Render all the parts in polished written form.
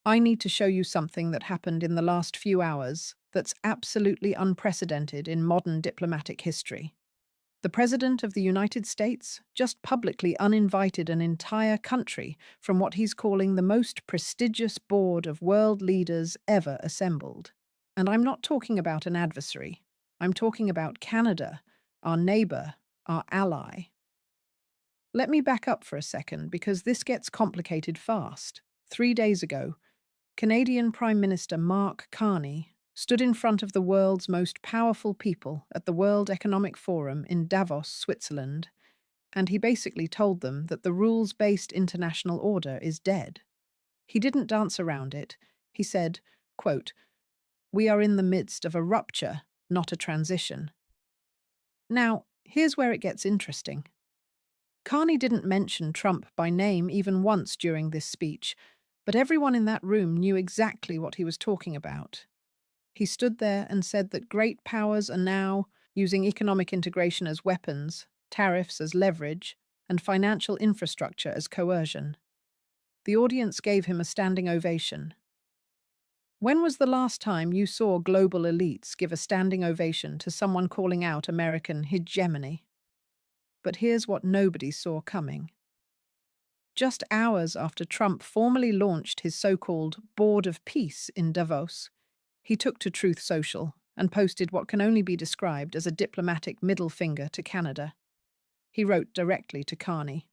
I need to show you something that happened in the last few hours that's absolutely unprecedented in modern diplomatic history. The President of the United States just publicly uninvited an entire country from what he's calling the most prestigious board of world leaders ever assembled. And I'm not talking about an adversary. I'm talking about Canada, our neighbor, our ally. Let me back up for a second because this gets complicated fast. 3 days ago, Canadian Prime Minister Mark Carney stood in front of the world's most powerful people at the World Economic Forum in Davos, Switzerland, and he basically told them that the rules based international order is dead. He didn't dance around it. He said, quote, "We are in the midst of a rupture, not a transition." Now, here's where it gets interesting. Carney didn't mention Trump by name even once during this speech, but everyone in that room knew exactly what he was talking about. He stood there and said that great powers are now using economic integration as weapons, tariffs as leverage, and financial infrastructure as coercion. The audience gave him a standing ovation. When was the last time you saw global elites give a standing ovation to someone calling out American hegemony? But here's what nobody saw coming. Just hours after Trump formally launched his so-called Board of Peace in Davos, he took to Truth Social and posted what can only be described as a diplomatic middle finger to Canada. He wrote directly to Carney.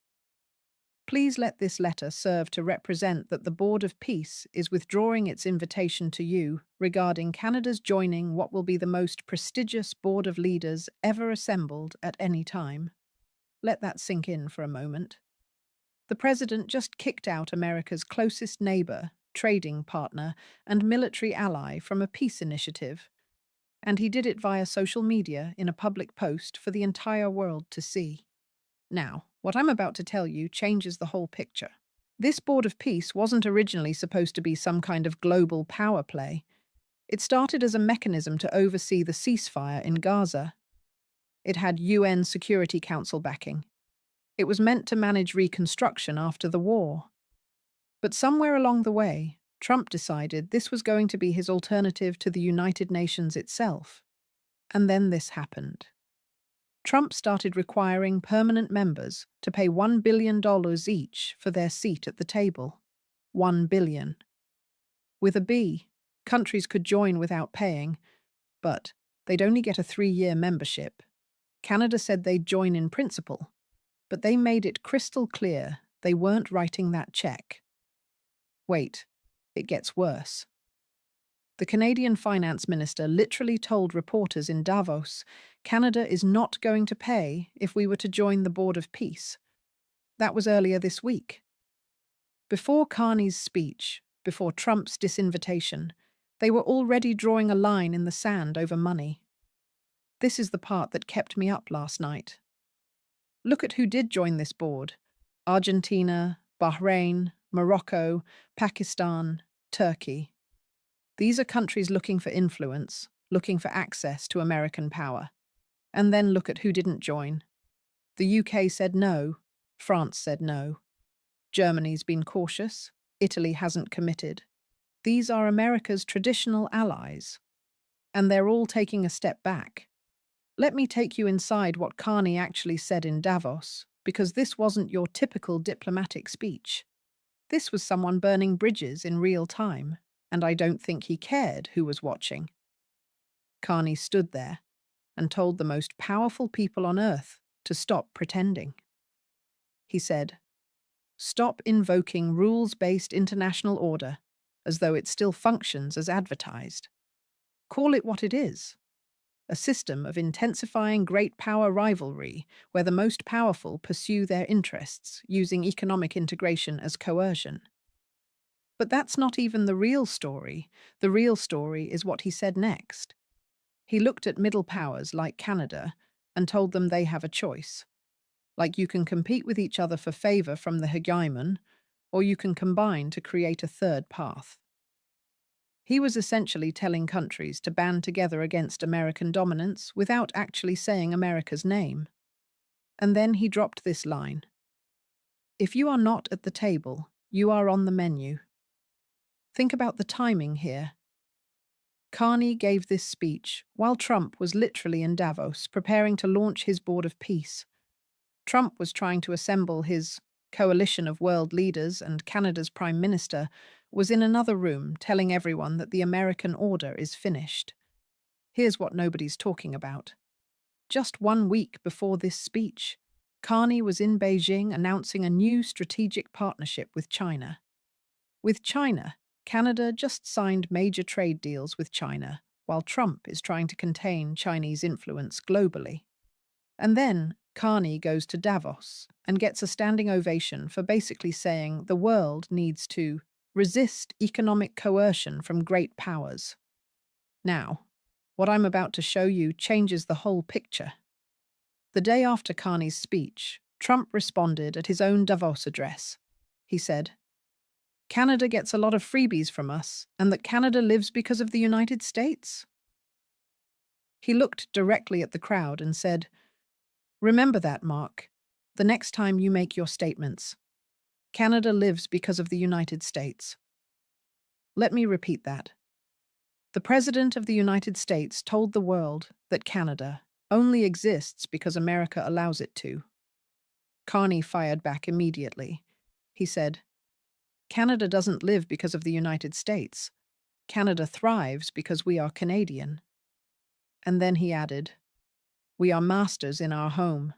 "Please let this letter serve to represent that the Board of Peace is withdrawing its invitation to you regarding Canada's joining what will be the most prestigious board of leaders ever assembled at any time." Let that sink in for a moment. The president just kicked out America's closest neighbor, trading partner, and military ally from a peace initiative, and he did it via social media in a public post for the entire world to see. Now, what I'm about to tell you changes the whole picture. This Board of Peace wasn't originally supposed to be some kind of global power play. It started as a mechanism to oversee the ceasefire in Gaza. It had UN Security Council backing. It was meant to manage reconstruction after the war. But somewhere along the way, Trump decided this was going to be his alternative to the United Nations itself. And then this happened. Trump started requiring permanent members to pay $1 billion each for their seat at the table. $1 billion. With a B, countries could join without paying, but they'd only get a 3-year membership. Canada said they'd join in principle, but they made it crystal clear they weren't writing that check. Wait, it gets worse. The Canadian finance minister literally told reporters in Davos, Canada is not going to pay if we were to join the Board of Peace. That was earlier this week. Before Carney's speech, before Trump's disinvitation, they were already drawing a line in the sand over money. This is the part that kept me up last night. Look at who did join this board: Argentina, Bahrain, Morocco, Pakistan, Turkey. These are countries looking for influence, looking for access to American power. And then look at who didn't join. The UK said no, France said no. Germany's been cautious, Italy hasn't committed. These are America's traditional allies. And they're all taking a step back. Let me take you inside what Carney actually said in Davos, because this wasn't your typical diplomatic speech. This was someone burning bridges in real time, and I don't think he cared who was watching. Carney stood there and told the most powerful people on earth to stop pretending. He said, "Stop invoking rules-based international order as though it still functions as advertised. Call it what it is. A system of intensifying great power rivalry where the most powerful pursue their interests using economic integration as coercion." But that's not even the real story. The real story is what he said next. He looked at middle powers like Canada and told them they have a choice. Like, you can compete with each other for favor from the hegemon, or you can combine to create a third path. He was essentially telling countries to band together against American dominance without actually saying America's name. And then he dropped this line: "If you are not at the table, you are on the menu." Think about the timing here. Carney gave this speech while Trump was literally in Davos preparing to launch his Board of Peace. Trump was trying to assemble his coalition of world leaders, and Canada's Prime Minister was in another room telling everyone that the American order is finished. Here's what nobody's talking about. Just 1 week before this speech, Carney was in Beijing announcing a new strategic partnership with China. With China, Canada just signed major trade deals with China, while Trump is trying to contain Chinese influence globally. And then Carney goes to Davos and gets a standing ovation for basically saying the world needs to resist economic coercion from great powers. Now, what I'm about to show you changes the whole picture. The day after Carney's speech, Trump responded at his own Davos address. He said, "Canada gets a lot of freebies from us, and that Canada lives because of the United States." He looked directly at the crowd and said, "Remember that, Mark, the next time you make your statements. Canada lives because of the United States." Let me repeat that. The President of the United States told the world that Canada only exists because America allows it to. Carney fired back immediately. He said, "Canada doesn't live because of the United States. Canada thrives because we are Canadian." And then he added, "We are masters in our home.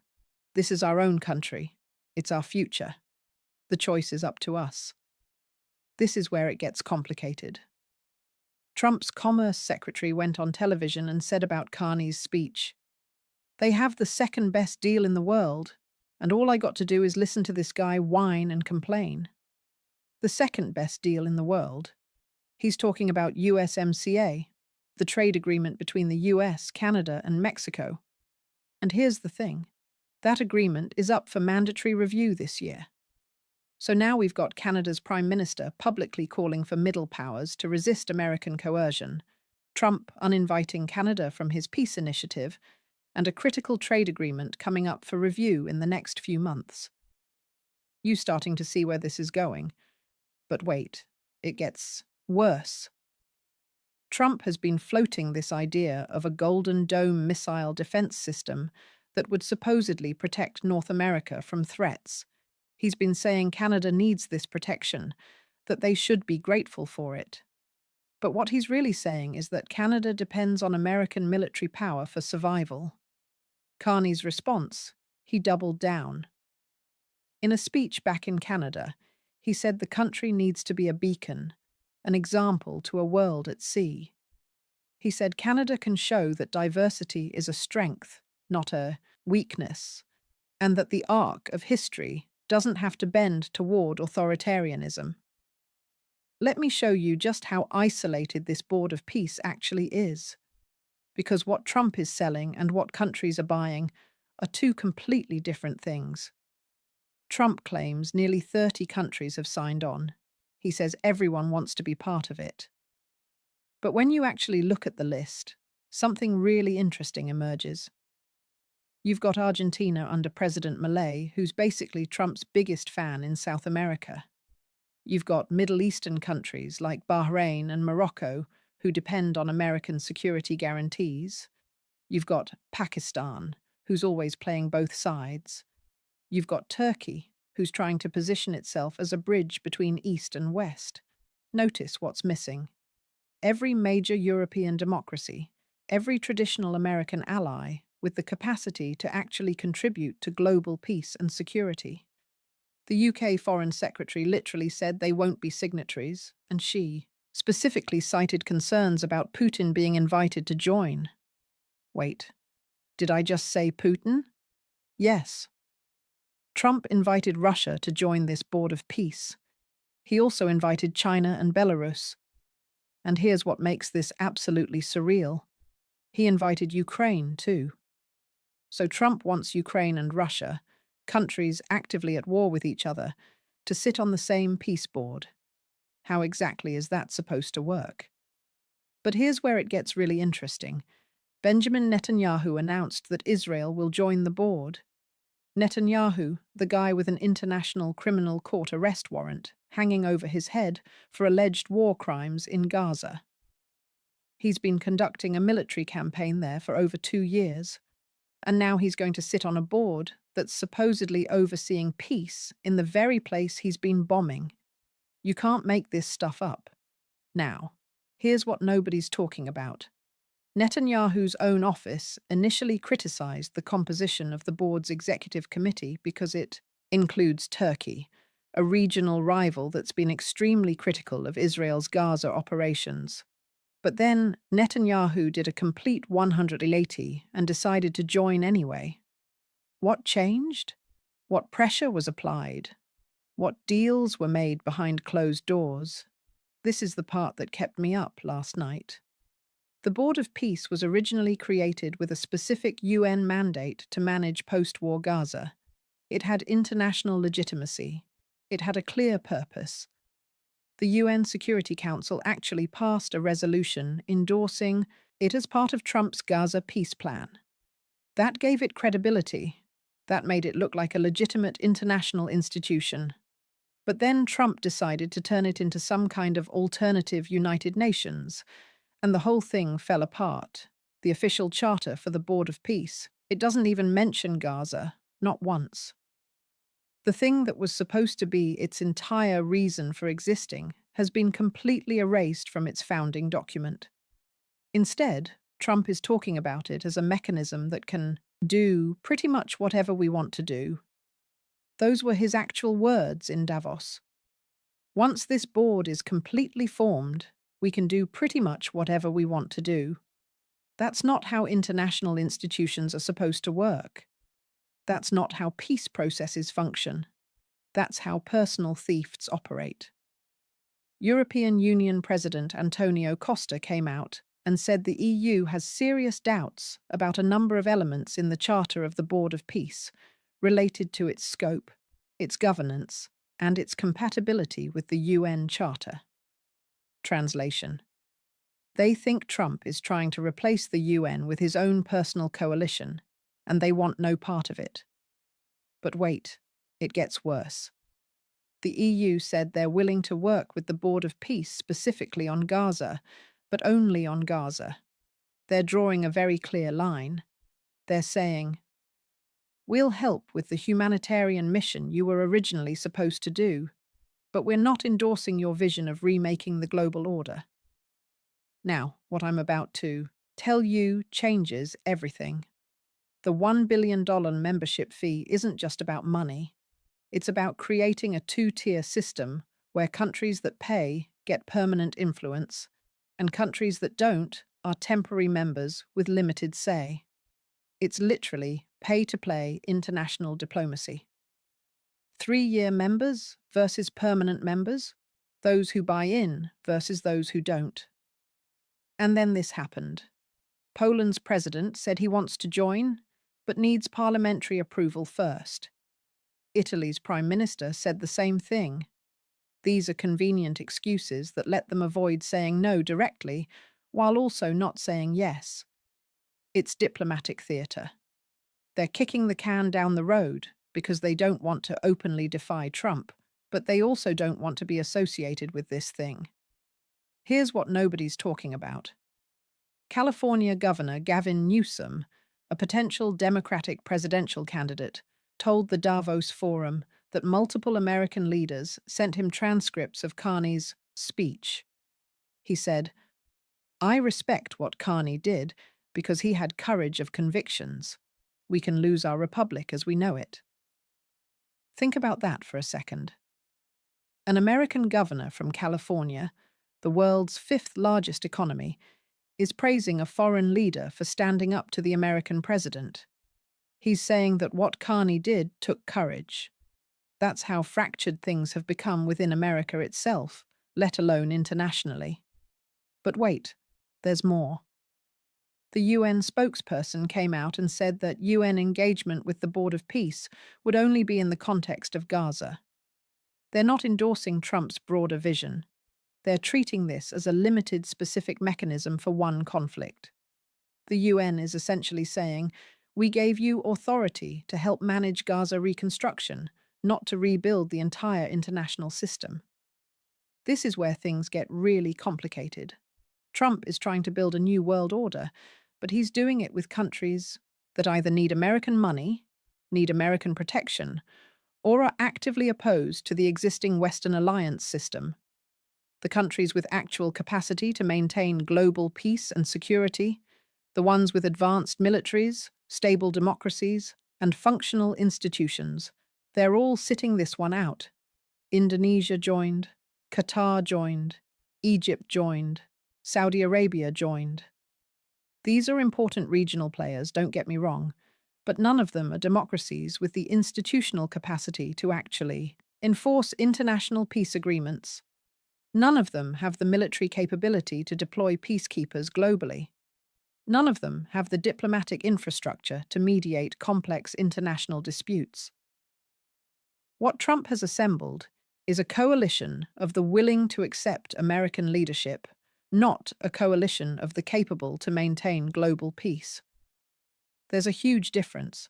This is our own country. It's our future. The choice is up to us." This is where it gets complicated. Trump's Commerce Secretary went on television and said about Carney's speech, "They have the second best deal in the world, and all I got to do is listen to this guy whine and complain." The second best deal in the world? He's talking about USMCA, the trade agreement between the US, Canada, and Mexico. And here's the thing. That agreement is up for mandatory review this year. So now we've got Canada's Prime Minister publicly calling for middle powers to resist American coercion, Trump uninviting Canada from his peace initiative, and a critical trade agreement coming up for review in the next few months. You starting to see where this is going. But wait, it gets worse. Trump has been floating this idea of a Golden Dome missile defense system that would supposedly protect North America from threats. He's been saying Canada needs this protection, that they should be grateful for it. But what he's really saying is that Canada depends on American military power for survival. Carney's response, he doubled down. In a speech back in Canada, he said the country needs to be a beacon, an example to a world at sea. He said Canada can show that diversity is a strength, not a weakness, and that the arc of history doesn't have to bend toward authoritarianism. Let me show you just how isolated this Board of Peace actually is. Because what Trump is selling and what countries are buying are two completely different things. Trump claims nearly 30 countries have signed on. He says everyone wants to be part of it. But when you actually look at the list, something really interesting emerges. You've got Argentina under President Milei, who's basically Trump's biggest fan in South America. You've got Middle Eastern countries like Bahrain and Morocco, who depend on American security guarantees. You've got Pakistan, who's always playing both sides. You've got Turkey, who's trying to position itself as a bridge between East and West. Notice what's missing. Every major European democracy, every traditional American ally, with the capacity to actually contribute to global peace and security. The UK Foreign Secretary literally said they won't be signatories, and she specifically cited concerns about Putin being invited to join. Wait, did I just say Putin? Yes. Trump invited Russia to join this Board of Peace. He also invited China and Belarus. And here's what makes this absolutely surreal. He invited Ukraine, too. So Trump wants Ukraine and Russia, countries actively at war with each other, to sit on the same peace board. How exactly is that supposed to work? But here's where it gets really interesting. Benjamin Netanyahu announced that Israel will join the board. Netanyahu, the guy with an International Criminal Court arrest warrant. hanging over his head for alleged war crimes in Gaza. He's been conducting a military campaign there for over 2 years, and now he's going to sit on a board that's supposedly overseeing peace in the very place he's been bombing. You can't make this stuff up. Now, here's what nobody's talking about. Netanyahu's own office initially criticized the composition of the board's executive committee because it includes Turkey, a regional rival that's been extremely critical of Israel's Gaza operations. But then Netanyahu did a complete 180 and decided to join anyway. What changed? What pressure was applied? What deals were made behind closed doors? This is the part that kept me up last night. The Board of Peace was originally created with a specific UN mandate to manage post-war Gaza. It had international legitimacy. It had a clear purpose. The UN Security Council actually passed a resolution endorsing it as part of Trump's Gaza peace plan. That gave it credibility. That made it look like a legitimate international institution. But then Trump decided to turn it into some kind of alternative United Nations, and the whole thing fell apart. The official charter for the Board of Peace, it doesn't even mention Gaza, not once. The thing that was supposed to be its entire reason for existing has been completely erased from its founding document. Instead, Trump is talking about it as a mechanism that can do pretty much whatever we want to do. Those were his actual words in Davos. Once this board is completely formed, we can do pretty much whatever we want to do. That's not how international institutions are supposed to work. That's not how peace processes function. That's how personal thieves operate. European Union President Antonio Costa came out and said the EU has serious doubts about a number of elements in the Charter of the Board of Peace related to its scope, its governance, and its compatibility with the UN Charter. Translation: they think Trump is trying to replace the UN with his own personal coalition, and they want no part of it. But wait, it gets worse. The EU said they're willing to work with the Board of Peace specifically on Gaza, but only on Gaza. They're drawing a very clear line. They're saying, we'll help with the humanitarian mission you were originally supposed to do, but we're not endorsing your vision of remaking the global order. Now, what I'm about to tell you changes everything. The $1 billion membership fee isn't just about money. It's about creating a two-tier system where countries that pay get permanent influence, and countries that don't are temporary members with limited say. It's literally pay-to-play international diplomacy. 3-year members versus permanent members, those who buy in versus those who don't. And then this happened. Poland's president said he wants to join, but needs parliamentary approval first. Italy's prime minister said the same thing. These are convenient excuses that let them avoid saying no directly, while also not saying yes. It's diplomatic theatre. They're kicking the can down the road because they don't want to openly defy Trump, but they also don't want to be associated with this thing. Here's what nobody's talking about. California Governor Gavin Newsom, a potential Democratic presidential candidate, told the Davos Forum that multiple American leaders sent him transcripts of Carney's speech. He said, "I respect what Carney did because he had courage of convictions. We can lose our republic as we know it." Think about that for a second. An American governor from California, the world's 5th largest economy, is praising a foreign leader for standing up to the American president. He's saying that what Carney did took courage. That's how fractured things have become within America itself, let alone internationally. But wait, there's more. The UN spokesperson came out and said that UN engagement with the Board of Peace would only be in the context of Gaza. They're not endorsing Trump's broader vision. They're treating this as a limited specific mechanism for one conflict. The UN is essentially saying, we gave you authority to help manage Gaza reconstruction, not to rebuild the entire international system. This is where things get really complicated. Trump is trying to build a new world order, but he's doing it with countries that either need American money, need American protection, or are actively opposed to the existing Western alliance system. The countries with actual capacity to maintain global peace and security, the ones with advanced militaries, stable democracies, and functional institutions, they're all sitting this one out. Indonesia joined, Qatar joined, Egypt joined, Saudi Arabia joined. These are important regional players, don't get me wrong, but none of them are democracies with the institutional capacity to actually enforce international peace agreements. None of them have the military capability to deploy peacekeepers globally. None of them have the diplomatic infrastructure to mediate complex international disputes. What Trump has assembled is a coalition of the willing to accept American leadership, not a coalition of the capable to maintain global peace. There's a huge difference.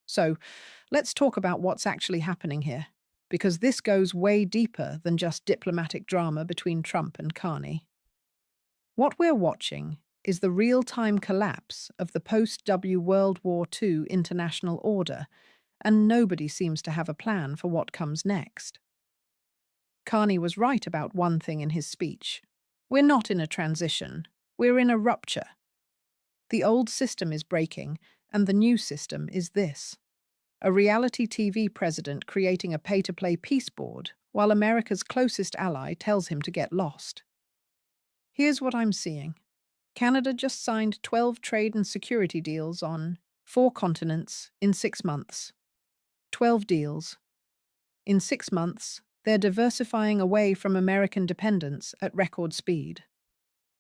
So, let's talk about what's actually happening here, because this goes way deeper than just diplomatic drama between Trump and Carney. What we're watching is the real-time collapse of the post-W World War II international order, and nobody seems to have a plan for what comes next. Carney was right about one thing in his speech. We're not in a transition, we're in a rupture. The old system is breaking, and the new system is this. A reality TV president creating a pay-to-play peace board, while America's closest ally tells him to get lost. Here's what I'm seeing. Canada just signed 12 trade and security deals on 4 continents in 6 months. 12 deals. In 6 months, they're diversifying away from American dependence at record speed.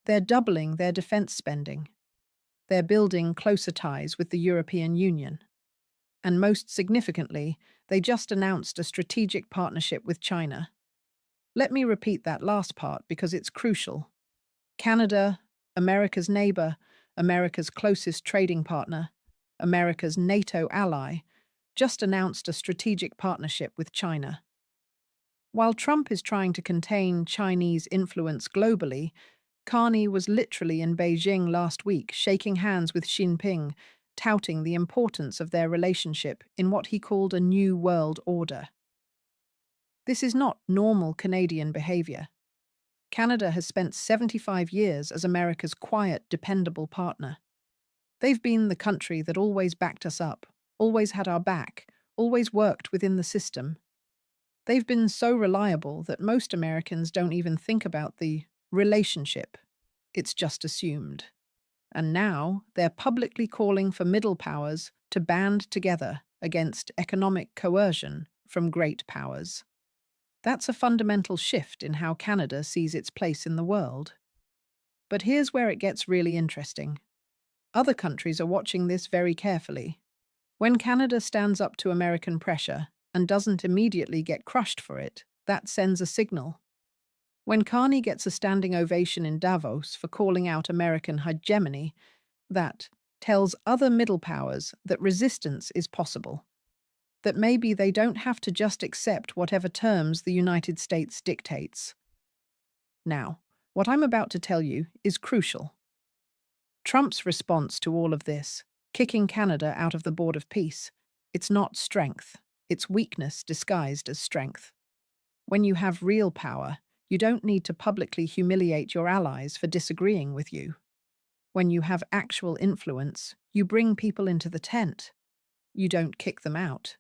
They're doubling their defense spending. They're building closer ties with the European Union. And most significantly, they just announced a strategic partnership with China. Let me repeat that last part because it's crucial. Canada, America's neighbor, America's closest trading partner, America's NATO ally, just announced a strategic partnership with China. While Trump is trying to contain Chinese influence globally, Carney was literally in Beijing last week, shaking hands with Xi Jinping, touting the importance of their relationship in what he called a new world order. This is not normal Canadian behavior. Canada has spent 75 years as America's quiet, dependable partner. They've been the country that always backed us up, always had our back, always worked within the system. They've been so reliable that most Americans don't even think about the relationship. It's just assumed. And now they're publicly calling for middle powers to band together against economic coercion from great powers. That's a fundamental shift in how Canada sees its place in the world. But here's where it gets really interesting. Other countries are watching this very carefully. When Canada stands up to American pressure and doesn't immediately get crushed for it, that sends a signal. When Carney gets a standing ovation in Davos for calling out American hegemony, that tells other middle powers that resistance is possible. That maybe they don't have to just accept whatever terms the United States dictates. Now, what I'm about to tell you is crucial. Trump's response to all of this, kicking Canada out of the Board of Peace, it's not strength, it's weakness disguised as strength. When you have real power, you don't need to publicly humiliate your allies for disagreeing with you. When you have actual influence, you bring people into the tent. You don't kick them out.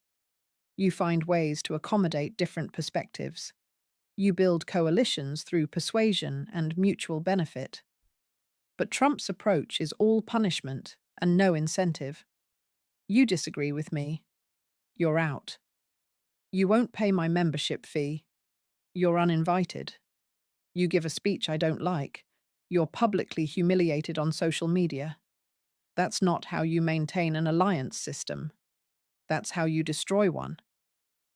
You find ways to accommodate different perspectives. You build coalitions through persuasion and mutual benefit. But Trump's approach is all punishment and no incentive. You disagree with me. You're out. You won't pay my membership fee. You're uninvited. You give a speech I don't like. You're publicly humiliated on social media. That's not how you maintain an alliance system. That's how you destroy one.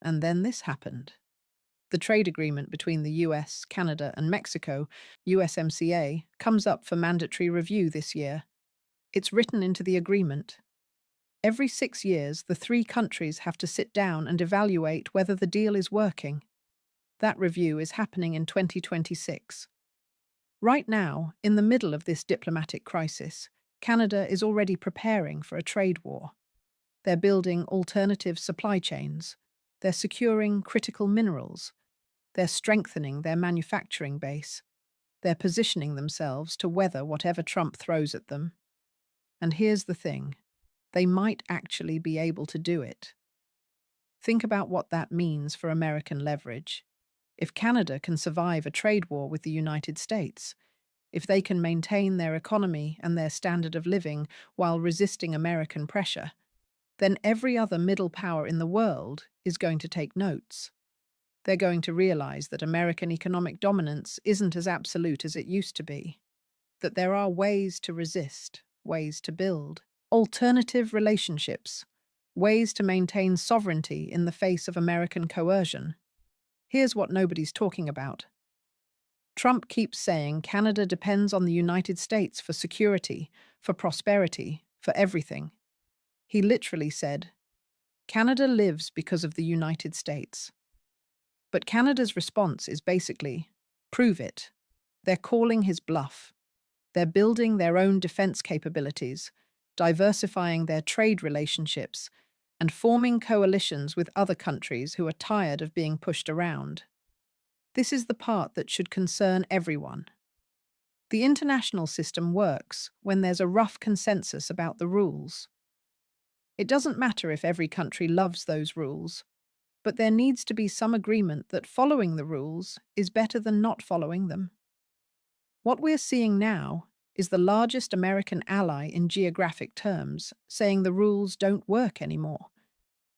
And then this happened. The trade agreement between the US, Canada, and Mexico, USMCA, comes up for mandatory review this year. It's written into the agreement. Every 6 years, the 3 countries have to sit down and evaluate whether the deal is working. That review is happening in 2026. Right now, in the middle of this diplomatic crisis, Canada is already preparing for a trade war. They're building alternative supply chains. They're securing critical minerals. They're strengthening their manufacturing base. They're positioning themselves to weather whatever Trump throws at them. And here's the thing, they might actually be able to do it. Think about what that means for American leverage. If Canada can survive a trade war with the United States, if they can maintain their economy and their standard of living while resisting American pressure, then every other middle power in the world is going to take notes. They're going to realize that American economic dominance isn't as absolute as it used to be, that there are ways to resist, ways to build, alternative relationships, ways to maintain sovereignty in the face of American coercion. Here's what nobody's talking about. Trump keeps saying Canada depends on the United States for security, for prosperity, for everything. He literally said, Canada lives because of the United States. But Canada's response is basically, prove it. They're calling his bluff. They're building their own defense capabilities, diversifying their trade relationships, and forming coalitions with other countries who are tired of being pushed around. This is the part that should concern everyone. The international system works when there's a rough consensus about the rules. It doesn't matter if every country loves those rules, but there needs to be some agreement that following the rules is better than not following them. What we're seeing now is the largest American ally in geographic terms saying the rules don't work anymore,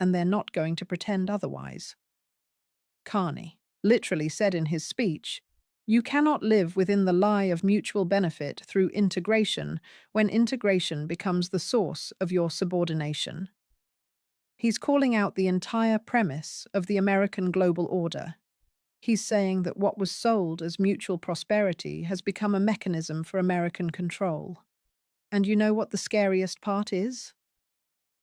and they're not going to pretend otherwise. Carney literally said in his speech, "You cannot live within the lie of mutual benefit through integration when integration becomes the source of your subordination." He's calling out the entire premise of the American global order. He's saying that what was sold as mutual prosperity has become a mechanism for American control. And you know what the scariest part is?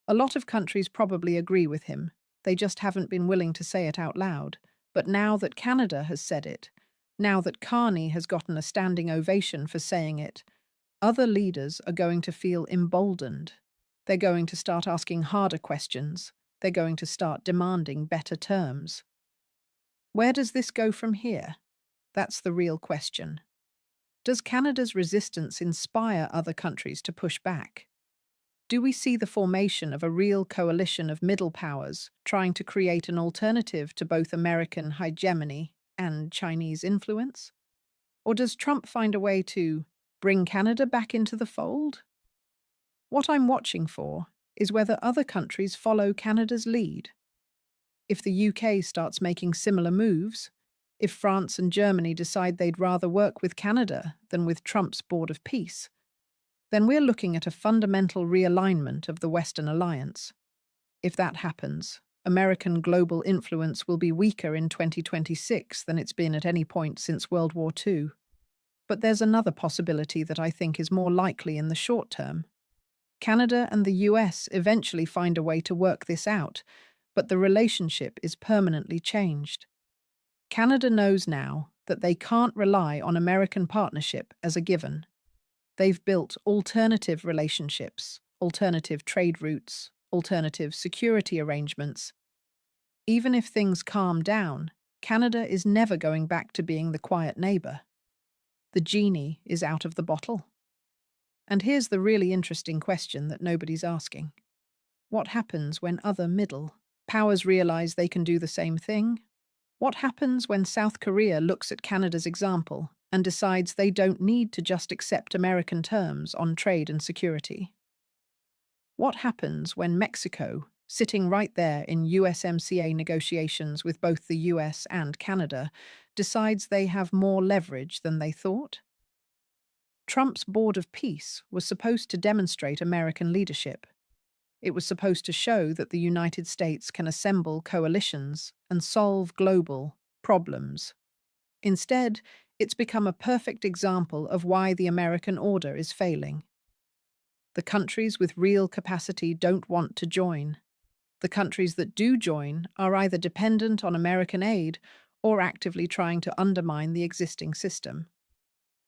A lot of countries probably agree with him. They just haven't been willing to say it out loud. But now that Canada has said it, now that Carney has gotten a standing ovation for saying it, other leaders are going to feel emboldened. They're going to start asking harder questions. They're going to start demanding better terms. Where does this go from here? That's the real question. Does Canada's resistance inspire other countries to push back? Do we see the formation of a real coalition of middle powers trying to create an alternative to both American hegemony and Chinese influence? Or does Trump find a way to bring Canada back into the fold? What I'm watching for is whether other countries follow Canada's lead. If the UK starts making similar moves, if France and Germany decide they'd rather work with Canada than with Trump's Board of Peace, then we're looking at a fundamental realignment of the Western alliance. If that happens, American global influence will be weaker in 2026 than it's been at any point since World War II. But there's another possibility that I think is more likely in the short term. Canada and the US eventually find a way to work this out, but the relationship is permanently changed. Canada knows now that they can't rely on American partnership as a given. They've built alternative relationships, alternative trade routes, alternative security arrangements. Even if things calm down, Canada is never going back to being the quiet neighbor. The genie is out of the bottle. And here's the really interesting question that nobody's asking. What happens when other middle powers realize they can do the same thing? What happens when South Korea looks at Canada's example and decides they don't need to just accept American terms on trade and security? What happens when Mexico, sitting right there in USMCA negotiations with both the US and Canada, decides they have more leverage than they thought? Trump's Board of Peace was supposed to demonstrate American leadership. It was supposed to show that the United States can assemble coalitions and solve global problems. Instead, it's become a perfect example of why the American order is failing. The countries with real capacity don't want to join. The countries that do join are either dependent on American aid or actively trying to undermine the existing system.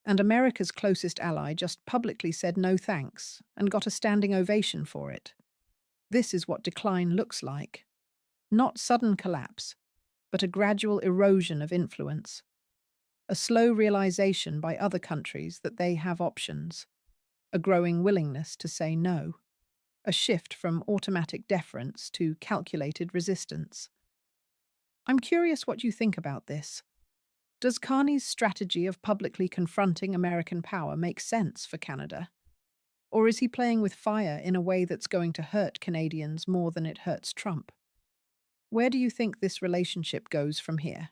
And America's closest ally just publicly said no thanks and got a standing ovation for it. This is what decline looks like. Not sudden collapse, but a gradual erosion of influence. A slow realization by other countries that they have options. A growing willingness to say no. A shift from automatic deference to calculated resistance. I'm curious what you think about this. Does Carney's strategy of publicly confronting American power make sense for Canada? Or is he playing with fire in a way that's going to hurt Canadians more than it hurts Trump? Where do you think this relationship goes from here?